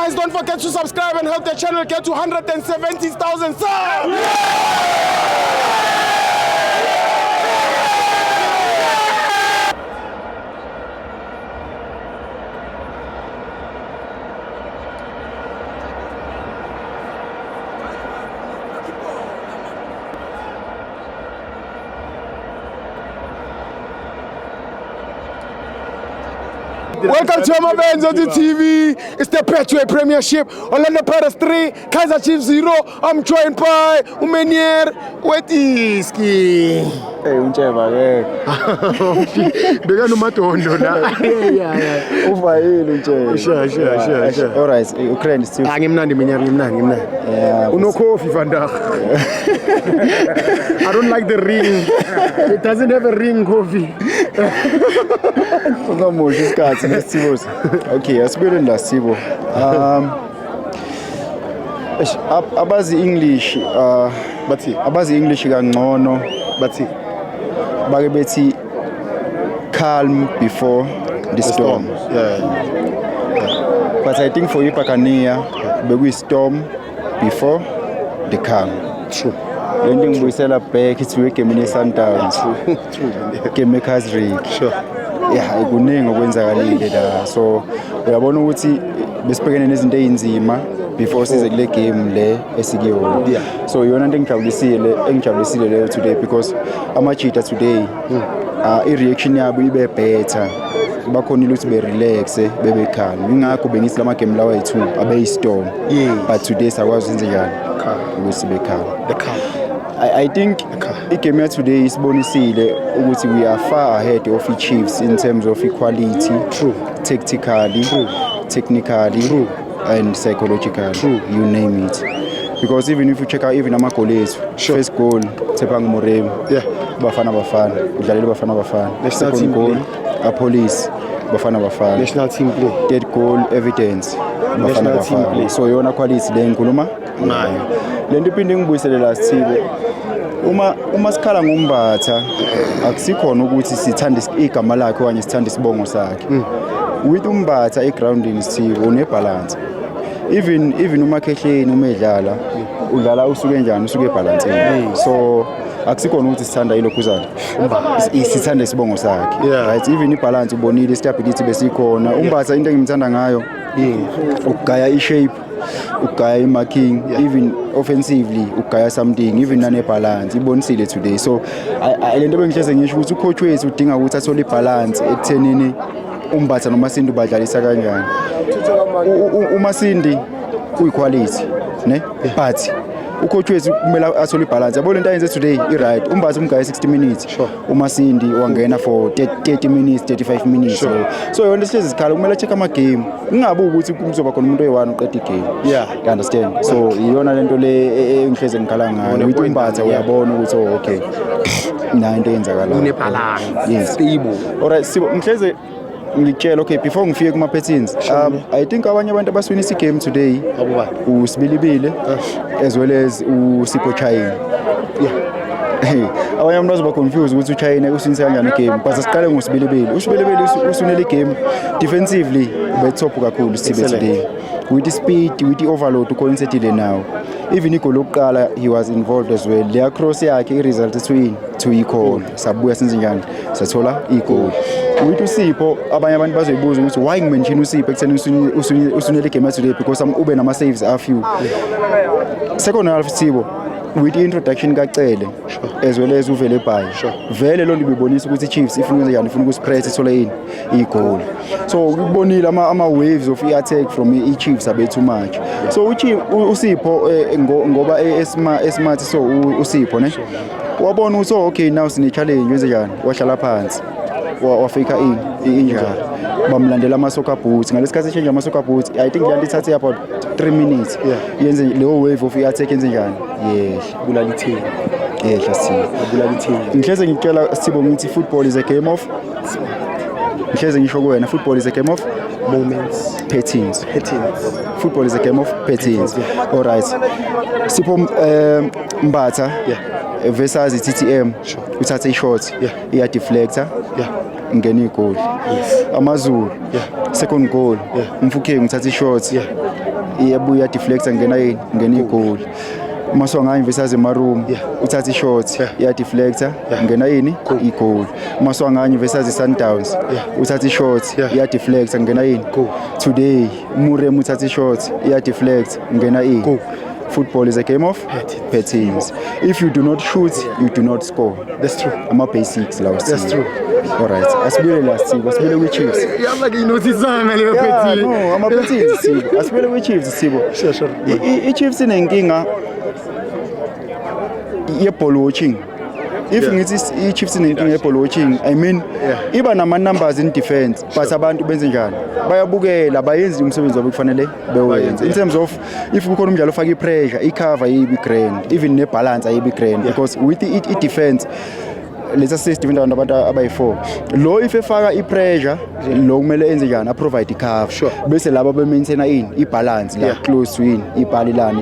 Guys, don't forget to subscribe and help the channel get to 170,000 subs. Welcome to my fans on the TV. It's the Betway Premiership. Orlando Pirates 3, Kaizer Chiefs 0. I'm joined by Umenier Wetiski. Hey, uncheva ke. Beka nomatondo la. Yeah. Uvayile uncheva. Sure. All right, Ukraine still. Ngimnandi Minyari, ngimnandi. Yeah. Uno coffee vandag. I don't like the ring. It doesn't have a ring coffee. Ungamusho isikhathi nesithibo. Okay, asibuyele la Sibo. Abazi English Bathi abazi English kangcono bathi bake bethi calm before the storm. Yeah. But I think for Ipakania bekuyi storm before the calm. True. Lento ngibuyisela back to game ne Sundowns. True. Game Kaizer. Sure. Yeah, kuningi okwenzakalile la. So uyabona ukuthi besibhekene nezinto ezinzima before size kule game le esikiyo. Yeah. So yona into engijabulisile leyo today because ama-cheater today i-reaction yabo ibe better. Bakhonile ukuthi be relax bebe calm. Ingakho bengithi lama game lawa yi2 abe yi-storm. Yes. But today sakwazi ukuthi njani? Calm. Ukuthi be calm. The calm. I think igame ya today isibonisile ukuthi we are far ahead of the Chiefs in terms of equality, True. Tactically, True. Technically, True. and psychologically. True. You name it. Because even if you check out even ama goals, Sure. first goal Tshepang Moremi, Yeah. Bafana udlalele Bafana. National Second team goal play. Police Bafana. National team play. Third goal Evidence National team play. Bafana. So yona quality le ngikhuluma nayo. Lento iphinde ngibuyisele la Sithibe. Uma sikhala ngombatha akusikhona ukuthi sithande igama lakhe okanye sithande isibongo sakhe. With umbatha egroundini Sithibe unebalance. Even umakhehleni uma edlala udlala usuke njani usuke ebalanceni. So akusikhona ukuthi sithanda ilokhuzana. Sithanda isibongo sakhe. Yeah. Right, even ibalance ubonile stability besikhona. Umbatha into engimthanda ngayo ukugaya ishape, ukugaya imarking, even offensively ukugaya something, even nane balance ibonisile today. So lento bengihleze ngisho ukuthi ucoach wethu udinga ukuthi athole ibalance ekuthenini umbatha noMasindi badlalisa kanjani. uMasindi uyiquality ne but ucoach wethu kumele athole ibalance. Yabo lento ayenze today i-right. Umbatha umgaya 60 minutes. Sure. uMasindi wangena for 30 minutes 35 minutes. Sure. So yona sihlezi sikhala kumele check ama game. Kungabe ukuthi kuzoba khona umuntu oyi1 uqeda igame. Yeah. You understand? So iyona lento le engihleze ngikhala ngayo. With umbatha uyabona ukuthi okay. Na into eyenzakalayo. Unebalance. Yes. Stable. Alright, Sibo ngihleze ngitshela okay before ngifike kuma patterns. I think abanye abantu abaswinisa igame today uSibilibile as well as uSipho Chayini. Yeah. Abanye abantu bazoba confused ukuthi uChayini uswinisa kanjani igame. But asiqale ngoSibilibile. uSibilibile usunele igame defensively ube top kakhulu Sithibe today. With the speed, with the overload ucoincidentally now. Even igoal lokuqala he was involved as well. Le cross yakhe i-result to i-goal. Sabuya senze njani? Sathola i-goal. With uSipho abanye abantu bazoyibuza ukuthi why ngimention uSipho ekutheni usunele game today because ube nama saves a few. Second half Sithibo with the introduction kaCele as well as uvele bhayi. Vele lo libonisa ukuthi Chiefs ifuna ukwenza njani, ifuna ukupress ithole i-goal. So ukubonile ama waves of i-attack from i-Chiefs abe too much. So uSipho ngoba esmart so uSipho ne wabona ukuthi okay now sine challenge wenze njani, wahlala phansi wafika injury bamlandela ama-soccer boots. Ngalesikhathi change ama-soccer boots I think le ithathe about 3 minutes yenze leyo wave of i-attack yenze njani Bulala ithini. yehla Sithibe. Bulala ithini. Ngihleze ngitshela Sithibo ngithi football is a game of ngihleze ngisho kuwena football is a game of Moments. patterns. Patterns. Football is a game of patterns. All right. Sipho Mbatha versus iTTM uthathe ishot iya deflector ngena igoli. AmaZulu second goal Mfukeng uthatha ishot iyabuya deflector ngena igoli. Maswanganye versus Maroom uthatha ishot ya deflector ngena igoli. Maswanganye versus Sundowns uthatha ishot ya deflector ngena Today Murem uthatha ishot ya deflect ngena Football is a game of patterns. If you do not shoot, you do not score. That's true. Basics lawo. That's true. All right. Asibile last week. Asibile with Chiefs. Yalla nginothizanga le patterns. No, ama-patterns Sibo. Asibile with Chiefs Sibo. Sure. I-Chiefs inenkinga ye-ball watching. If ngithi i-Chiefs inenkinga ye-ball watching, I mean iba nama-numbers in defense, but abantu benze njani? Bayabukela bayenzi umsebenzi wabo kufanele bewenze. In terms of if kukhona umdlalo ofaka i-pressure, i-cover yibi grand, even ne-balance ayibi grand because with i-defense let's say defender abantu abayi4 lo if efaka i-pressure lo kumele enze njani a-provide i-cover bese laba be-maintain i-balance la close to ipali la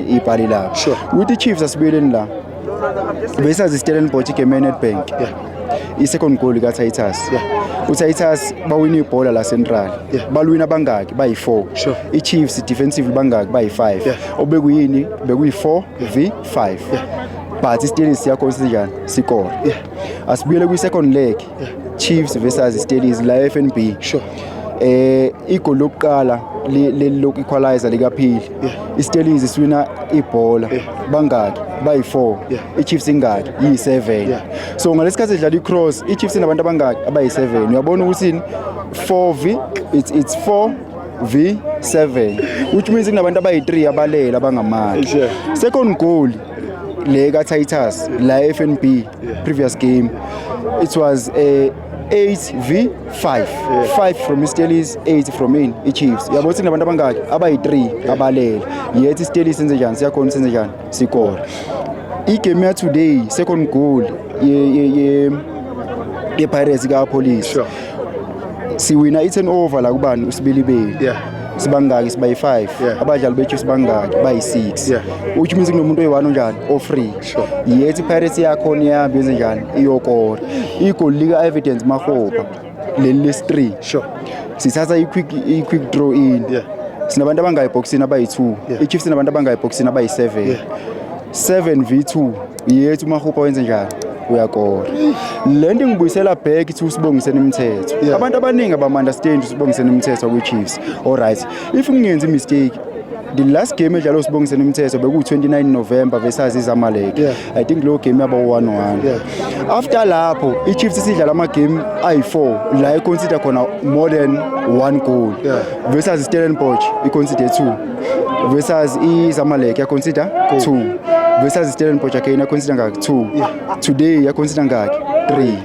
with the-Chiefs asibuyeleni la besazi Stellenbosch igame eNedbank i-second goal ka-Titus uTitus bawina ibhola la Central balwina bangaki bayi4 i-Chiefs defensively bangaki bayi5 obekuyini bekuyi4v5 but i-Steelers yakho sinjani sikore asibuyele kwi-second leg Chiefs versus Steelers la FNB igoli lokuqala loku equalizer likaphili i-Steelers iswina ibhola bangaki bayi4 i-Chiefs ingaki yi7 so ngalesikhathi edlala i-cross i-Chiefs inabantu abangaki abayi7 uyabona ukuthi 4v it's 4v7 which means kunabantu abayi3 abalela abangamandla second goal le ka-Titus la FNB previous game it was 8v5 5 from i-Steelers 8 from i-Chiefs uyabona ukuthi kunabantu abangaki abayi3 abalela yet i-Steelers senze njani siyakhona senze njani sikore igame ya today second goal ye Pirates ka Police siwina i-10 over la kubani usibilibeli sibangaki sibayi5 abadlali be-Chiefs bangaki bayi6 which means kunomuntu oyi1 njani o3 yet i-Pirates yakho niyambi yenze njani iyokora igol lika Evidence Mahopa leli lesi3 sithatha i-quick draw in sinabantu abangayi boxini abayi2 i-Chiefs sinabantu abangayi boxini abayi7 7v2 yet uMahopa wenze njani uyakora lento ngibuyisela back to Sibongiseni Mthetho abantu abaningi abamunderstand Sibongiseni Mthetho kwi-Chiefs all right if ngingenza mistake the last game edlalo Sibongiseni Mthetho beku-29 November versus iZamalek I think lo game yaba 1-1 after lapho i-Chiefs isidlala ama-game ayi4 la iconsider khona more than 1 goal versus Stellenbosch iconsider 2 versus iZamalek yaconsider 2 versus Stellenbosch again yaconsider ngaki 2 today yaconsider ngaki 3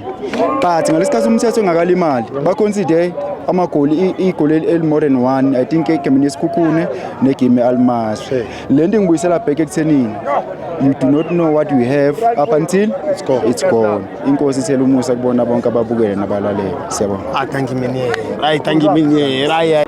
but ngalesikhathi umthetho ongakalimali baconsider amagoli igoli el-more than 1 I think egame yesikhukhune negame e-Almas lento ngibuyisela back ekuthenini you do not know what you have up until it's gone inkosi ithela umusa kubona bonke ababukele nabalaleli siyabona thank you many right